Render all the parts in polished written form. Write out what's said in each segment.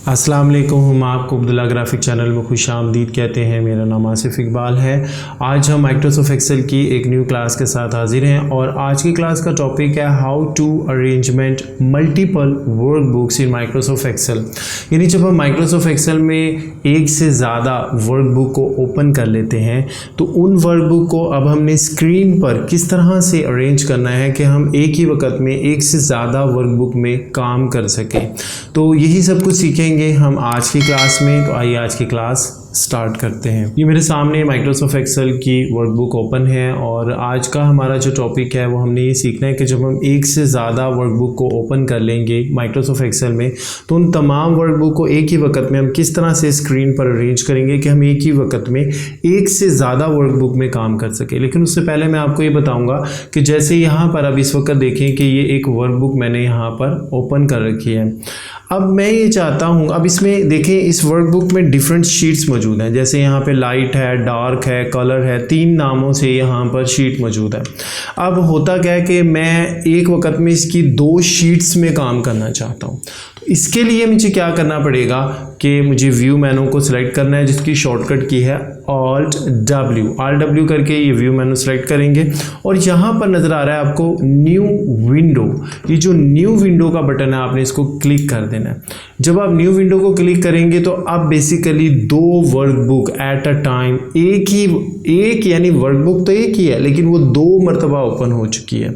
अस्सलाम वालेकुम, हम आपको अब्दुल्ला ग्राफिक चैनल में खुश आमदीद कहते हैं। मेरा नाम आसिफ इकबाल है। आज हम माइक्रोसॉफ्ट एक्सेल की एक न्यू क्लास के साथ हाजिर हैं और आज की क्लास का टॉपिक है how to arrangement multiple workbooks in Microsoft Excel. यानी जब हम माइक्रोसॉफ्ट एक्सेल में एक से ज़्यादा वर्कबुक को ओपन कर लेते हैं तो उन वर्कबुक को अब हमने स्क्रीन पर किस तरह से अरेंज करना है कि हम एक ही वक्त में एक से ज़्यादा वर्कबुक में काम कर सकें। तो यही सब कुछ सीखेंगे हम आज की क्लास में। तो आइए आज की क्लास स्टार्ट करते हैं। ये मेरे सामने माइक्रोसॉफ्ट एक्सेल की वर्कबुक ओपन है और आज का हमारा जो टॉपिक है वो हमने ये सीखना है कि जब हम एक से ज़्यादा वर्कबुक को ओपन कर लेंगे माइक्रोसॉफ्ट एक्सेल में तो उन तमाम वर्कबुक को एक ही वक्त में हम किस तरह से स्क्रीन पर अरेंज करेंगे कि हम एक ही वक्त में एक से ज़्यादा वर्कबुक में काम कर सकें। लेकिन उससे पहले मैं आपको ये बताऊँगा कि जैसे यहाँ पर अब इस वक्त देखें कि ये एक वर्कबुक मैंने यहाँ पर ओपन कर रखी है। अब मैं ये चाहता हूँ, अब इसमें देखें इस वर्कबुक में डिफरेंट शीट्स मौजूद हैं। जैसे यहाँ पे लाइट है, डार्क है, कलर है, 3 नामों से यहाँ पर शीट मौजूद है। अब होता क्या है कि मैं एक वक्त में इसकी 2 शीट्स में काम करना चाहता हूँ। तो इसके लिए मुझे क्या करना पड़ेगा कि मुझे व्यू मेनू को सिलेक्ट करना है जिसकी शॉर्टकट की है Alt W करके ये व्यू मेनू सेलेक्ट करेंगे और यहाँ पर नज़र आ रहा है आपको न्यू विंडो। ये जो न्यू विंडो का बटन है आपने इसको क्लिक कर देना है। जब आप न्यू विंडो को क्लिक करेंगे तो आप basically 2 workbook at a time एक यानी वर्कबुक तो एक ही है लेकिन वो 2 मरतबा ओपन हो चुकी है।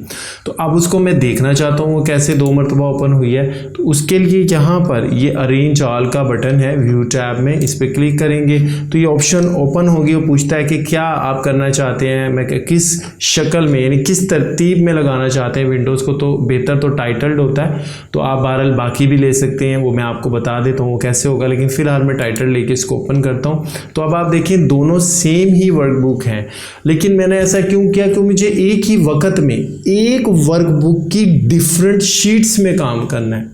तो अब उसको मैं देखना चाहता हूँ वो कैसे 2 मरतबा ओपन हुई है। तो उसके लिए यहाँ पर ये अरेंज ऑल का बटन है व्यू टैब में, इस पर क्लिक करेंगे तो ये ऑप्शन ओपन होगी। वो पूछता है कि क्या आप करना चाहते हैं, मैं किस शक्ल में यानी किस तरतीब में लगाना चाहते हैं विंडोज़ को। तो बेहतर तो टाइटल्ड होता है, तो आप बहरहाल बाकी भी ले सकते हैं, वो मैं आपको बता देता हूँ वो कैसे होगा। लेकिन फ़िलहाल मैं टाइटल लेके इसको ओपन करता हूँ। तो अब आप देखिए दोनों सेम ही वर्कबुक हैं लेकिन मैंने ऐसा क्यों किया कि मुझे एक ही वक्त में एक वर्कबुक की डिफरेंट शीट्स में काम करना है।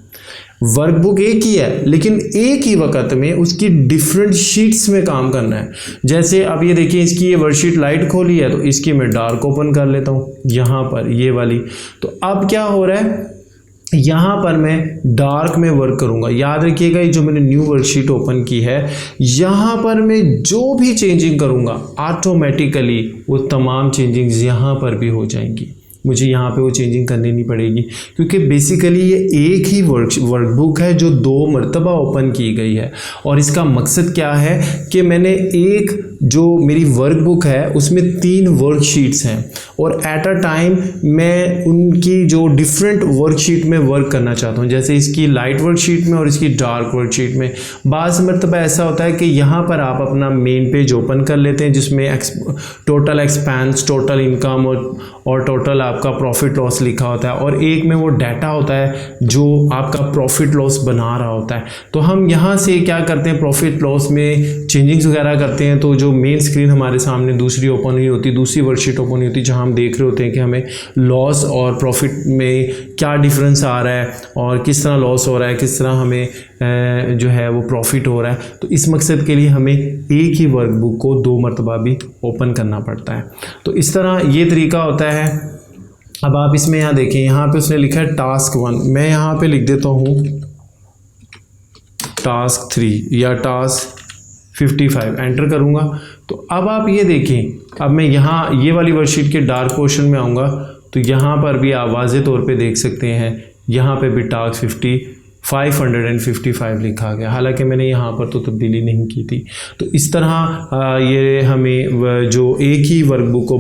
वर्कबुक एक ही है लेकिन एक ही वक्त में उसकी डिफरेंट शीट्स में काम करना है। जैसे अब ये देखिए इसकी ये वर्कशीट लाइट खोली है तो इसकी मैं डार्क ओपन कर लेता हूँ यहाँ पर ये वाली। तो अब क्या हो रहा है, यहाँ पर मैं डार्क में वर्क करूँगा। याद रखिएगा ये जो मैंने न्यू वर्कशीट ओपन की है यहाँ पर मैं जो भी चेंजिंग करूँगा ऑटोमेटिकली वो तमाम चेंजिंग्स यहाँ पर भी हो जाएंगी। मुझे यहाँ पे वो चेंजिंग करनी नहीं पड़ेगी क्योंकि बेसिकली ये एक ही वर्कबुक है जो 2 मरतबा ओपन की गई है। और इसका मकसद क्या है कि मैंने एक जो मेरी वर्कबुक है उसमें 3 वर्कशीट्स हैं और एट अ टाइम मैं उनकी जो डिफरेंट वर्कशीट में वर्क करना चाहता हूँ। जैसे इसकी लाइट वर्कशीट में और इसकी डार्क वर्कशीट में बाज़ मरतबा ऐसा होता है कि यहाँ पर आप अपना मेन पेज ओपन कर लेते हैं जिसमें टोटल एक्सपेंस, टोटल इनकम और टोटल आपका प्रॉफिट लॉस लिखा होता है और एक में वो डाटा होता है जो आपका प्रॉफिट लॉस बना रहा होता है। तो हम यहाँ से क्या करते हैं, प्रॉफिट लॉस में चेंजिंग्स वगैरह करते हैं। तो जो मेन स्क्रीन हमारे सामने दूसरी ओपन हुई होती, दूसरी वर्कशीट ओपन हुई होती जहाँ हम देख रहे होते हैं कि हमें लॉस और प्रॉफिट में क्या डिफरेंस आ रहा है और किस तरह लॉस हो रहा है, किस तरह हमें जो है वो प्रॉफिट हो रहा है। तो इस मकसद के लिए हमें एक ही वर्कबुक को 2 मरतबा भी ओपन करना पड़ता है। तो इस तरह ये तरीका होता है। अब आप इसमें यहाँ देखें, यहाँ पे उसने लिखा है टास्क 1, मैं यहाँ पे लिख देता हूँ टास्क 3 या टास्क 55, एंटर करूँगा। तो अब आप ये देखें, अब मैं यहाँ ये वाली वर्कशीट के डार्क पोर्शन में आऊँगा तो यहाँ पर भी आप वाज़े तौर पे देख सकते हैं यहाँ पे भी टास्क 555 लिखा गया, हालांकि मैंने यहाँ पर तो तब्दीली नहीं की थी। तो इस तरह ये हमें जो एक ही वर्कबुक को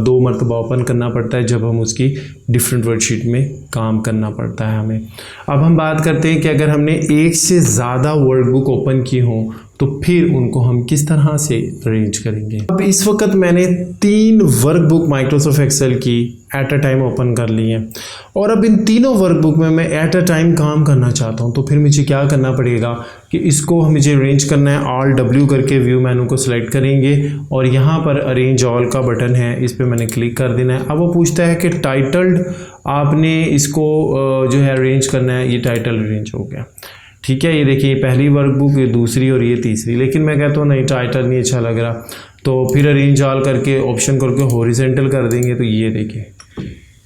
2 मरतबा ओपन करना पड़ता है जब हम उसकी डिफरेंट वर्कशीट में काम करना पड़ता है हमें। अब हम बात करते हैं कि अगर हमने एक से ज़्यादा वर्कबुक ओपन की हों तो फिर उनको हम किस तरह से अरेंज करेंगे। अब इस वक्त मैंने 3 वर्कबुक माइक्रोसॉफ्ट एक्सेल की एट अ टाइम ओपन कर ली हैं और अब इन तीनों वर्कबुक में मैं एट अ टाइम काम करना चाहता हूं। तो फिर मुझे क्या करना पड़ेगा कि इसको मुझे अरेंज करना है। Alt W करके व्यू मेनू को सिलेक्ट करेंगे और यहाँ पर अरेंज ऑल का बटन है, इस पर मैंने क्लिक कर देना है। अब वो पूछता है कि टाइटल्ड आपने इसको जो है अरेंज करना है। ये टाइटल अरेंज हो गया, ठीक है। ये देखिए पहली वर्कबुक, ये दूसरी और ये तीसरी। लेकिन मैं कहता हूँ नहीं, टाइटल नहीं अच्छा लग रहा, तो फिर अरेंज ऑल करके ऑप्शन करके हॉरिजॉन्टल कर देंगे। तो ये देखिए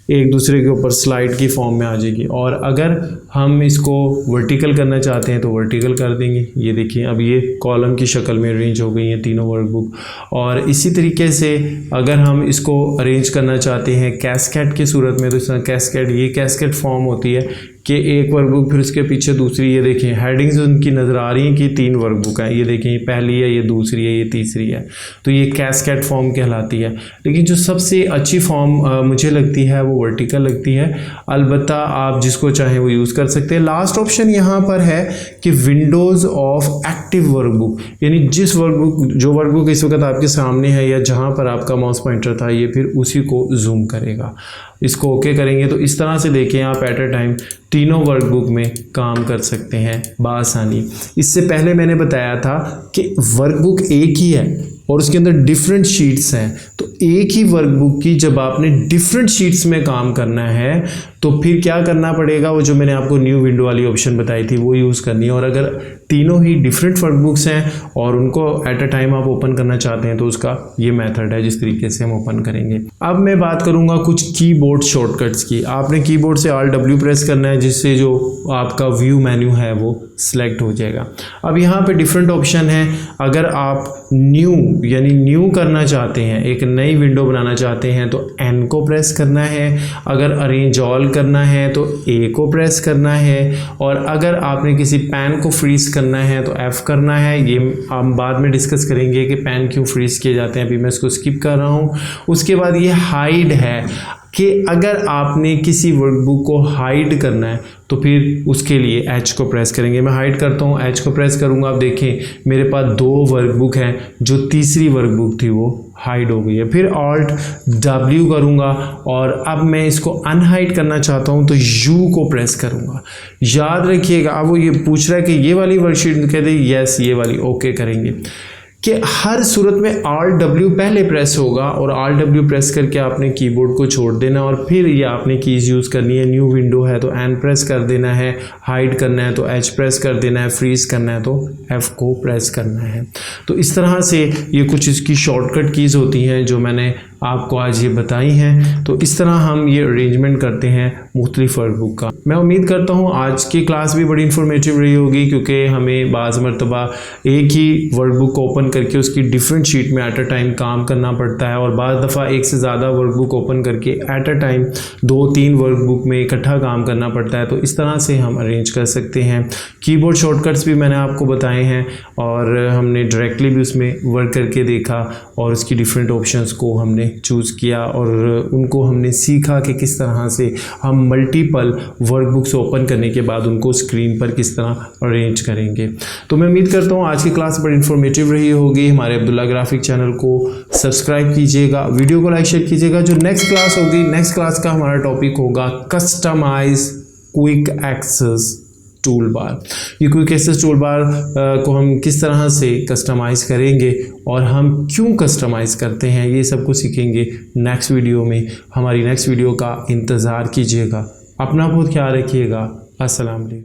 एक दूसरे के ऊपर स्लाइड की फॉर्म में आ जाएगी। और अगर हम इसको वर्टिकल करना चाहते हैं तो वर्टिकल कर देंगे। ये देखिए अब ये कॉलम की शक्ल में अरेंज हो गई हैं तीनों वर्कबुक। और इसी तरीके से अगर हम इसको अरेंज करना चाहते हैं कैस्केड की सूरत में, तो इस तरह कैस्केड, ये कैस्केड फॉर्म होती है कि एक वर्कबुक फिर उसके पीछे दूसरी। ये देखें हेडिंग्स उनकी नज़र आ रही हैं कि 3 वर्कबुक हैं। ये देखें ये पहली है, ये दूसरी है, ये तीसरी है, तो ये कैस्केड फॉर्म कहलाती है। लेकिन जो सबसे अच्छी फॉर्म मुझे लगती है वो वर्टिकल लगती है। अलबत्ता आप जिसको चाहें वो यूज़ कर सकते हैं। लास्ट ऑप्शन यहाँ पर है कि विंडोज़ ऑफ एक्टिव वर्कबुक, यानी जिस वर्कबुक जो वर्कबुक इस वक्त आपके सामने है या जहाँ पर आपका माउस पॉइंटर था, ये फिर उसी को जूम करेगा। इसको ओके करेंगे तो इस तरह से देखें आप एट अ टाइम तीनों वर्कबुक में काम कर सकते हैं बआसानी। इससे पहले मैंने बताया था कि वर्कबुक एक ही है और उसके अंदर डिफरेंट शीट्स हैं, तो एक ही वर्कबुक की जब आपने डिफरेंट शीट्स में काम करना है तो फिर क्या करना पड़ेगा, वो जो मैंने आपको न्यू विंडो वाली ऑप्शन बताई थी वो यूज़ करनी है। और अगर तीनों ही डिफरेंट वर्कबुक्स हैं और उनको एट अ टाइम आप ओपन करना चाहते हैं तो उसका ये मेथड है जिस तरीके से हम ओपन करेंगे। अब मैं बात करूंगा कुछ कीबोर्ड शॉर्टकट्स की। आपने कीबोर्ड से Alt+W प्रेस करना है जिससे जो आपका व्यू मेन्यू है वो सिलेक्ट हो जाएगा। अब यहाँ पे डिफरेंट ऑप्शन है। अगर आप न्यू यानी न्यू करना चाहते हैं, एक नई विंडो बनाना चाहते हैं तो N को प्रेस करना है। अगर अरेंज ऑल करना है तो A को प्रेस करना है। और अगर आपने किसी पेन को फ्रीज करना है तो F करना है। ये हम बाद में डिस्कस करेंगे कि पेन क्यों फ्रीज किए जाते हैं, अभी मैं इसको स्किप कर रहा हूँ। उसके बाद ये हाइड है कि अगर आपने किसी वर्कबुक को हाइड करना है तो फिर उसके लिए H को प्रेस करेंगे। मैं हाइड करता हूँ, H को प्रेस करूँगा। आप देखें मेरे पास 2 वर्कबुक हैं, जो तीसरी वर्कबुक थी वो हाइड हो गई है। फिर Alt+W करूँगा और अब मैं इसको अनहाइड करना चाहता हूँ तो U को प्रेस करूँगा। याद रखिएगा, अब वो ये पूछ रहा है कि ये वाली वर्कशीट, कहते हैं यस ये वाली, ओके करेंगे कि हर सूरत में Alt+W पहले प्रेस होगा और Alt+W प्रेस करके आपने कीबोर्ड को छोड़ देना और फिर ये आपने कीज़ यूज़ करनी है। न्यू विंडो है तो N प्रेस कर देना है, हाइड करना है तो H प्रेस कर देना है, फ्रीज करना है तो F को प्रेस करना है। तो इस तरह से ये कुछ इसकी शॉर्टकट कीज़ होती हैं जो मैंने आपको आज ये बताई हैं। तो इस तरह हम ये अरेंजमेंट करते हैं मुख्तलिफ वर्कबुक का। मैं उम्मीद करता हूँ आज की क्लास भी बड़ी इन्फॉर्मेटिव रही होगी, क्योंकि हमें बाज़ मरतबा एक ही वर्कबुक को ओपन करके उसकी डिफरेंट शीट में एट अ टाइम काम करना पड़ता है और बाज़ दफ़ा एक से ज़्यादा वर्कबुक ओपन करके एट अ टाइम 2-3 वर्कबुक में इकट्ठा काम करना पड़ता है। तो इस तरह से हम अरेंज कर सकते हैं। कीबोर्ड शॉर्टकट्स भी मैंने आपको बताए हैं और हमने डायरेक्टली भी उसमें वर्क करके देखा और उसकी डिफरेंट ऑप्शंस को हमने चूज़ किया और उनको हमने सीखा कि किस तरह से हम मल्टीपल वर्कबुक्स ओपन करने के बाद उनको स्क्रीन पर किस तरह अरेंज करेंगे। तो मैं उम्मीद करता हूँ आज की क्लास बड़ी इन्फॉर्मेटिव रही होगी। हमारे अब्दुल्ला ग्राफिक चैनल को सब्सक्राइब कीजिएगा, वीडियो को लाइक शेयर कीजिएगा। जो नेक्स्ट क्लास होगी, नेक्स्ट क्लास का हमारा टॉपिक होगा customize quick access tool bar. ये क्विक एक्सेस टूल बार को हम किस तरह से कस्टमाइज़ करेंगे और हम क्यों कस्टमाइज़ करते हैं, ये सब कुछ सीखेंगे नेक्स्ट वीडियो में। हमारी नेक्स्ट वीडियो का इंतज़ार कीजिएगा। अपना बहुत ख्याल रखिएगा। अस्सलाम वालेकुम।